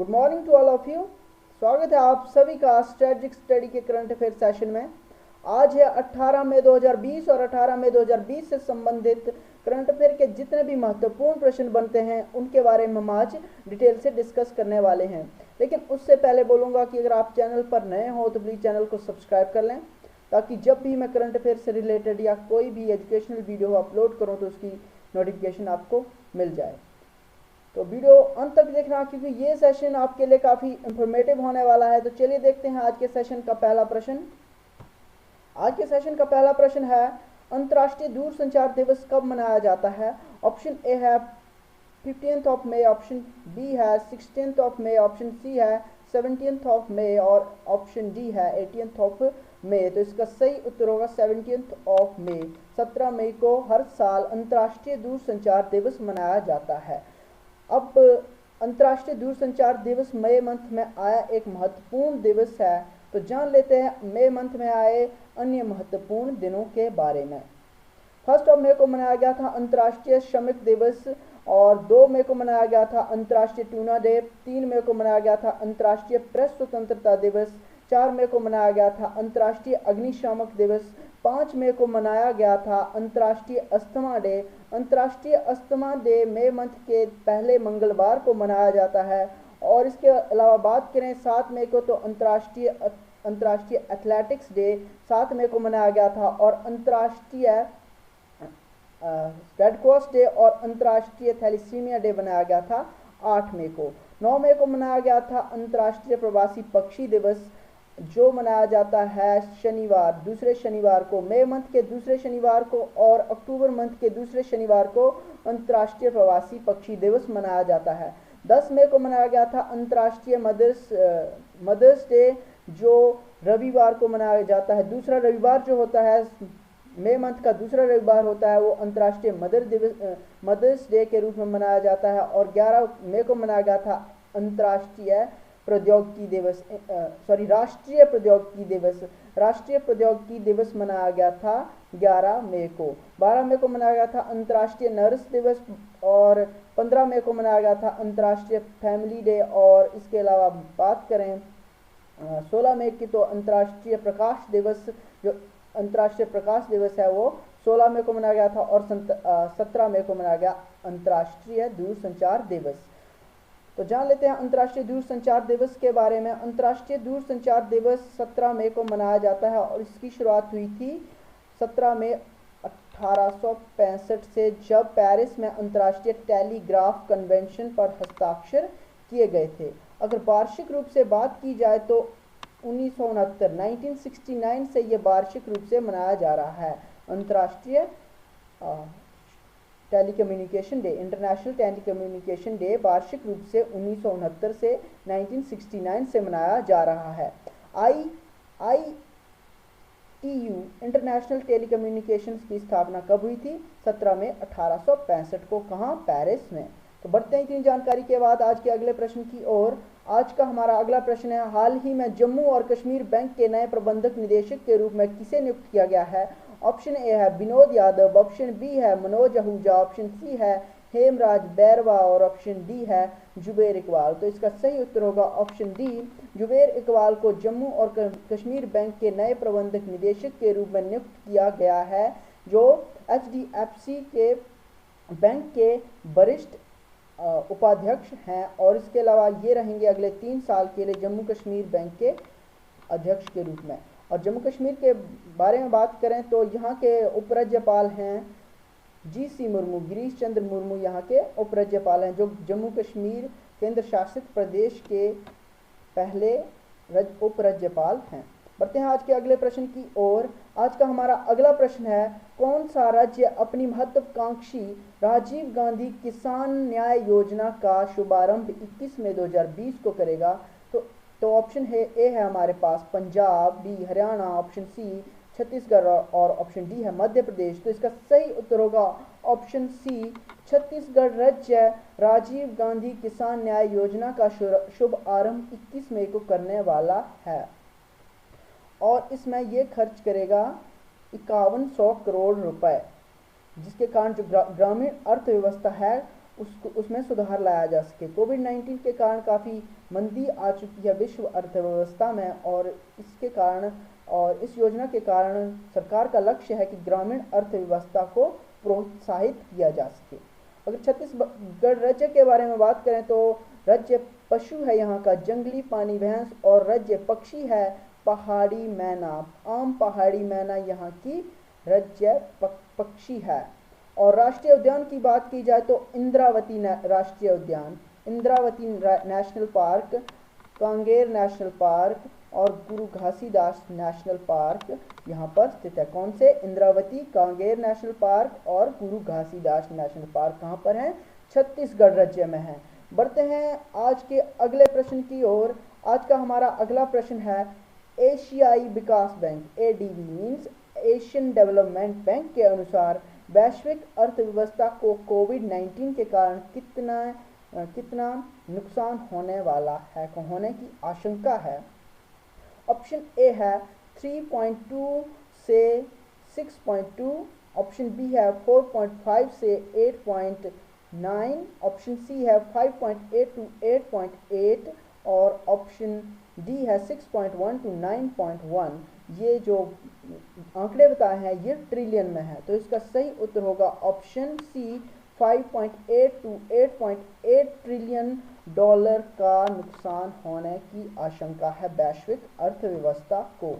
Good morning to all of you. स्वागत है आप सभी का स्ट्रेटजिक स्टडी के करंट अफेयर सेशन में। आज है 18 मई 2020 और 18 मई 2020 से संबंधित करंट अफेयर के जितने भी महत्वपूर्ण प्रश्न बनते हैं उनके बारे में हम आज डिटेल से डिस्कस करने वाले हैं। लेकिन उससे पहले बोलूँगा कि अगर आप चैनल पर नए हो तो प्लीज़ चैनल को सब्सक्राइब कर लें, ताकि जब भी मैं करंट अफेयर से रिलेटेड या कोई भी एजुकेशनल वीडियो अपलोड करूँ तो उसकी नोटिफिकेशन आपको मिल जाए। तो वीडियो अंत तक देखना, क्योंकि ये सेशन आपके लिए काफ़ी इंफॉर्मेटिव होने वाला है। तो चलिए देखते हैं आज के सेशन का पहला प्रश्न। आज के सेशन का पहला प्रश्न है, अंतर्राष्ट्रीय दूरसंचार दिवस कब मनाया जाता है? ऑप्शन ए है 15th of May, option B है 16th of May, option C है 17th ऑफ मई और ऑप्शन डी है 18th ऑफ मई। तो इसका सही उत्तर होगा 17th ऑफ मई। 17 मई को हर साल अंतर्राष्ट्रीय दूरसंचार दिवस मनाया जाता है। अब अंतर्राष्ट्रीय दूरसंचार दिवस मई मंथ में आया एक महत्वपूर्ण दिवस है, तो जान लेते हैं मई मंथ में आए अन्य महत्वपूर्ण दिनों के बारे में। 1 मई को मनाया गया था अंतर्राष्ट्रीय श्रमिक दिवस, और 2 मई को मनाया गया था अंतर्राष्ट्रीय ट्यूना डे। 3 मई को मनाया गया था अंतर्राष्ट्रीय प्रेस स्वतंत्रता दिवस। 4 मई को मनाया गया था अंतर्राष्ट्रीय अग्निशामक दिवस। 5 मई को मनाया गया था अंतर्राष्ट्रीय अस्थमा डे। अंतर्राष्ट्रीय अस्थमा डे मई मंथ के पहले मंगलवार को मनाया जाता है। और इसके अलावा बात करें 7 मई को, तो अंतर्राष्ट्रीय एथलेटिक्स डे 7 मई को मनाया गया था। और अंतर्राष्ट्रीय रेड क्रॉस डे और अंतर्राष्ट्रीय थैलीसीमिया डे मनाया गया था 8 मई को। 9 मई को मनाया गया था अंतर्राष्ट्रीय प्रवासी पक्षी दिवस, जो मनाया जाता है शनिवार, दूसरे शनिवार को, मई मंथ के दूसरे शनिवार को। और अक्टूबर मंथ के दूसरे शनिवार को अंतर्राष्ट्रीय प्रवासी पक्षी दिवस मनाया जाता है। 10 मई को मनाया गया था अंतर्राष्ट्रीय मदर्स डे, जो रविवार को मनाया जाता है। दूसरा रविवार जो होता है मई मंथ का दूसरा रविवार होता है, वो अंतर्राष्ट्रीय मदर्स डे के रूप में मनाया जाता है। और 11 मई को मनाया गया था अंतर्राष्ट्रीय प्रौद्योगिकी दिवस, राष्ट्रीय प्रौद्योगिकी दिवस। राष्ट्रीय प्रौद्योगिकी दिवस मनाया गया था 11 मई को। 12 मई को मनाया गया था अंतर्राष्ट्रीय नर्स दिवस, और 15 मई को मनाया गया था अंतर्राष्ट्रीय फैमिली डे। और इसके अलावा बात करें 16 मई की, तो अंतर्राष्ट्रीय प्रकाश दिवस, जो अंतर्राष्ट्रीय प्रकाश दिवस है वो 16 मई को मनाया गया था। और 17 मई को मनाया गया अंतर्राष्ट्रीय दूरसंचार दिवस। तो जान लेते हैं अंतर्राष्ट्रीय दूरसंचार दिवस के बारे में। अंतर्राष्ट्रीय दूरसंचार दिवस 17 मई को मनाया जाता है, और इसकी शुरुआत हुई थी 17 मई 1865 से, जब पेरिस में अंतर्राष्ट्रीय टेलीग्राफ कन्वेंशन पर हस्ताक्षर किए गए थे। अगर वार्षिक रूप से बात की जाए तो 1969 से ये वार्षिक रूप से मनाया जा रहा है। अंतर्राष्ट्रीय telecommunication day, international telecommunication day वार्षिक रूप से 1969 से 1969 से मनाया जा रहा है। ITU इंटरनेशनल टेलीकम्युनिकेशन की स्थापना कब हुई थी? 17 मई 1865 को। कहाँ? पेरिस में। तो बढ़ते हैं इतनी जानकारी के बाद आज के अगले प्रश्न की ओर। आज का हमारा अगला प्रश्न है, हाल ही में जम्मू और कश्मीर बैंक के नए प्रबंधक निदेशक के रूप में किसे नियुक्त किया गया है? ऑप्शन ए है विनोद यादव, ऑप्शन बी है मनोज आहूजा, ऑप्शन सी है हेमराज बैरवा और ऑप्शन डी है जुबेर इकबाल। तो इसका सही उत्तर होगा ऑप्शन डी, जुबेर इकबाल को जम्मू और कश्मीर बैंक के नए प्रबंधक निदेशक के रूप में नियुक्त किया गया है, जो HDFC के बैंक के वरिष्ठ उपाध्यक्ष हैं। और इसके अलावा ये रहेंगे अगले 3 साल के लिए जम्मू कश्मीर बैंक के अध्यक्ष के रूप में। और जम्मू कश्मीर के बारे में बात करें तो यहाँ के उपराज्यपाल हैं GC मुर्मू, गिरीश चंद्र मुर्मू यहाँ के उपराज्यपाल हैं, जो जम्मू कश्मीर केंद्र शासित प्रदेश के पहले उपराज्यपाल हैं। बढ़ते हैं आज के अगले प्रश्न की ओर। आज का हमारा अगला प्रश्न है, कौन सा राज्य अपनी महत्वाकांक्षी राजीव गांधी किसान न्याय योजना का शुभारंभ 21 मई 2020 को करेगा? तो ऑप्शन है ए है हमारे पास Punjab, B Haryana, option C Chhattisgarh और ऑप्शन डी है मध्य प्रदेश। तो इसका सही उत्तर होगा ऑप्शन सी, छत्तीसगढ़ राज्य राजीव गांधी किसान न्याय योजना का शुभ आरंभ 21 मई को करने वाला है, और इसमें ये खर्च करेगा 5100 करोड़ रुपए, जिसके कारण जो ग्रामीण अर्थव्यवस्था है उसमें सुधार लाया जा सके। कोविड-19 के कारण काफ़ी मंदी आ चुकी है विश्व अर्थव्यवस्था में, और इसके कारण और इस योजना के कारण सरकार का लक्ष्य है कि ग्रामीण अर्थव्यवस्था को प्रोत्साहित किया जा सके। अगर छत्तीसगढ़ राज्य के बारे में बात करें तो राज्य पशु है यहाँ का जंगली पानी भैंस, और राज्य पक्षी है पहाड़ी मैना। आम पहाड़ी मैना यहाँ की राज्य पक्षी है। और राष्ट्रीय उद्यान की बात की जाए तो इंद्रावती राष्ट्रीय उद्यान, Indravati national park, Kanger national park और गुरु घासीदास नेशनल पार्क यहाँ पर स्थित है। कौन से? इंद्रावती, कांगेर नेशनल पार्क और गुरु घासीदास नेशनल पार्क कहाँ पर हैं? छत्तीसगढ़ राज्य में है। बढ़ते हैं आज के अगले प्रश्न की ओर। आज का हमारा अगला प्रश्न है एशियाई विकास bank ADB means Asian development bank के अनुसार वैश्विक अर्थव्यवस्था को कोविड-19 के कारण कितना नुकसान होने वाला है, होने की आशंका है। ऑप्शन ए है 3.2 से 6.2, ऑप्शन बी है 4.5 से 8.9, ऑप्शन सी है 5.8 टू 8.8 और ऑप्शन डी है 6.1 टू 9.1। ये जो आंकड़े बताए हैं ये ट्रिलियन में है, तो इसका सही उत्तर होगा option C 5.8 to 8.8 trillion dollar का नुकसान होने की आशंका है वैश्विक अर्थव्यवस्था को।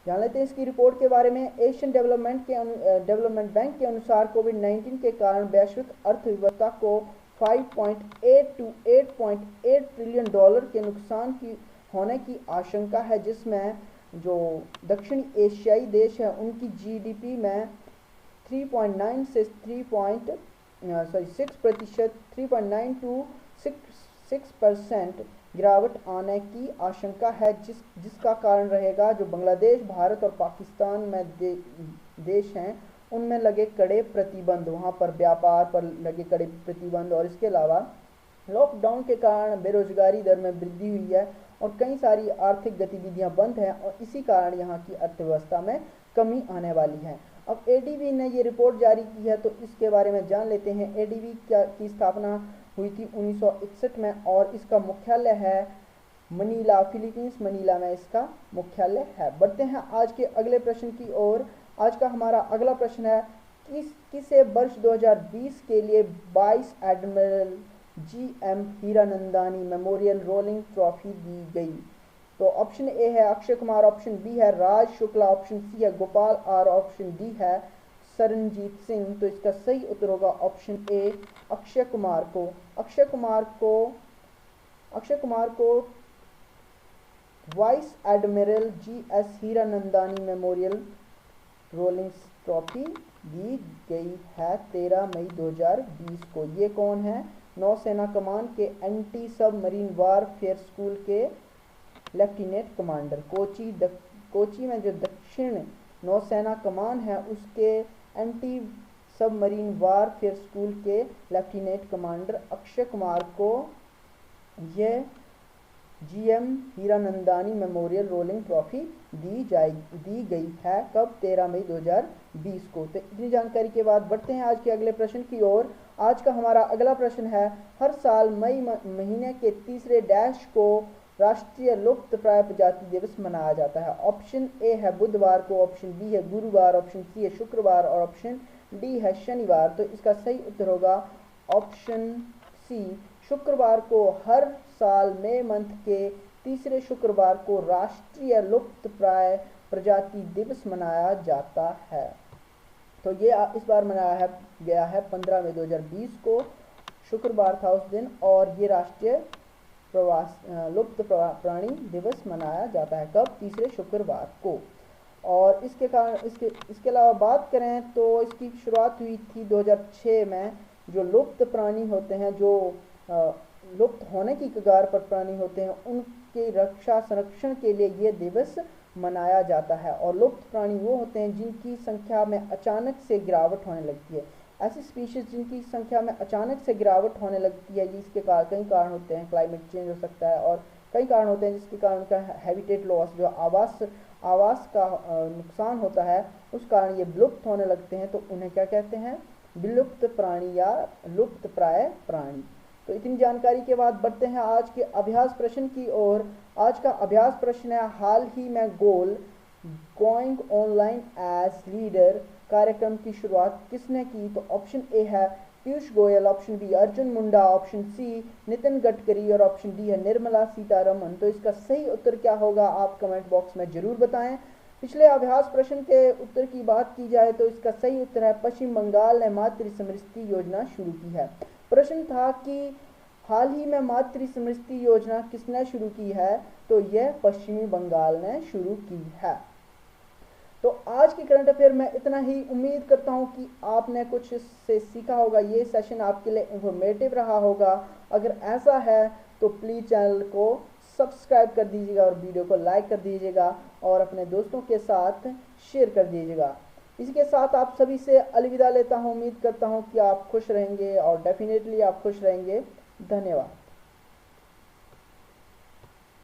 जान लेते हैं इसकी रिपोर्ट के बारे में। एशियन डेवलपमेंट बैंक के अनुसार कोविड-19 के कारण वैश्विक अर्थव्यवस्था को 5.8 टू 8.8 ट्रिलियन डॉलर के नुकसान की होने की आशंका है, जिसमें जो दक्षिणी एशियाई देश है उनकी जीडीपी में 3.9 से 6% 3.9 टू 6% गिरावट आने की आशंका है, जिसका कारण रहेगा जो बांग्लादेश, भारत और पाकिस्तान में देश हैं उनमें लगे कड़े प्रतिबंध, वहाँ पर व्यापार पर लगे कड़े प्रतिबंध, और इसके अलावा लॉकडाउन के कारण बेरोजगारी दर में वृद्धि हुई है और कई सारी आर्थिक गतिविधियां बंद हैं और इसी कारण यहाँ की अर्थव्यवस्था में कमी आने वाली है। अब एडीबी ने ये रिपोर्ट जारी की है तो इसके बारे में जान लेते हैं। एडीबी की स्थापना हुई थी 1961 में और इसका मुख्यालय है मनीला, फिलीपींस मनीला में इसका मुख्यालय है। बढ़ते हैं आज के अगले प्रश्न की ओर। आज का हमारा अगला प्रश्न है किसे वर्ष 2020 के लिए 22 admiral GM Hiranandani memorial rolling trophy दी गई? तो ऑप्शन ए है अक्षय कुमार, ऑप्शन बी है राज शुक्ला, ऑप्शन सी है गोपाल आर, ऑप्शन डी है सरनजीत सिंह। तो इसका सही उत्तर होगा ऑप्शन ए अक्षय कुमार को। अक्षय कुमार को vice admiral GS Hiranandani memorial rolling trophy दी गई है 13 मई 2020 को। ये कौन है? नौसेना कमान के एंटी सबमरीन वारफेयर स्कूल के लेफ्टिनेंट कमांडर, कोची में जो दक्षिण नौसेना कमान है उसके एंटी सबमरीन वारफेयर स्कूल के लेफ्टिनेंट कमांडर अक्षय कुमार को यह GM Hiranandani memorial rolling trophy दी गई है। कब? 13 मई 2020 को। तो इतनी जानकारी के बाद बढ़ते हैं आज के अगले प्रश्न की ओर। आज का हमारा अगला प्रश्न है हर साल मई महीने के तीसरे डैश को राष्ट्रीय लुप्तप्राय प्रजाति दिवस मनाया जाता है। ऑप्शन ए है बुधवार को, ऑप्शन बी है गुरुवार, ऑप्शन सी है शुक्रवार और ऑप्शन डी है शनिवार। तो इसका सही उत्तर होगा ऑप्शन सी शुक्रवार को। हर साल मई मंथ के तीसरे शुक्रवार को राष्ट्रीय लुप्तप्राय प्रजाति दिवस मनाया जाता है। तो ये इस बार मनाया गया है 15 मई 2020 को, शुक्रवार था उस दिन, और ये राष्ट्रीय लुप्त प्राणी दिवस मनाया जाता है कब? तीसरे शुक्रवार को। और इसके अलावा बात करें तो इसकी शुरुआत हुई थी 2006 में। जो लुप्त प्राणी होते हैं, जो लुप्त होने की कगार पर प्राणी होते हैं, उनकी रक्षा संरक्षण के लिए ये दिवस मनाया जाता है। और लुप्त प्राणी वो होते हैं जिनकी संख्या में अचानक से गिरावट होने लगती है। ऐसी स्पीशीज जिनकी संख्या में अचानक से गिरावट होने लगती है, जिसके कई कारण होते हैं, क्लाइमेट चेंज हो सकता है और कई कारण होते हैं जिसके कारण उनका हैबिटेट लॉस, जो आवास का नुकसान होता है, उस कारण ये विलुप्त होने लगते हैं। तो उन्हें क्या कहते हैं? विलुप्त प्राणी या लुप्त प्राय प्राणी। तो इतनी जानकारी के बाद बढ़ते हैं आज के अभ्यास प्रश्न की ओर। आज का अभ्यास प्रश्न है, हाल ही में गोइंग ऑनलाइन एज लीडर कार्यक्रम की शुरुआत किसने की? तो ऑप्शन ए है Piyush Goyal, option B Arjun Munda, option C Nitin Gadkari और ऑप्शन डी है निर्मला सीतारमन। तो इसका सही उत्तर क्या होगा आप कमेंट बॉक्स में जरूर बताएं। पिछले अभ्यास प्रश्न के उत्तर की बात की जाए तो इसका सही उत्तर है पश्चिम बंगाल ने मातृ समृद्धि योजना शुरू की है। प्रश्न था कि हाल ही में मातृ समृद्धि योजना किसने शुरू की है? तो यह पश्चिमी बंगाल ने शुरू की है। तो आज की करंट अफेयर में इतना ही। उम्मीद करता हूं कि आपने कुछ से सीखा होगा, ये सेशन आपके लिए इंफॉर्मेटिव रहा होगा। अगर ऐसा है तो प्लीज़ चैनल को सब्सक्राइब कर दीजिएगा और वीडियो को लाइक कर दीजिएगा और अपने दोस्तों के साथ शेयर कर दीजिएगा। इसके साथ आप सभी से अलविदा लेता हूँ। उम्मीद करता हूँ कि आप खुश रहेंगे और डेफिनेटली आप खुश रहेंगे। धन्यवाद।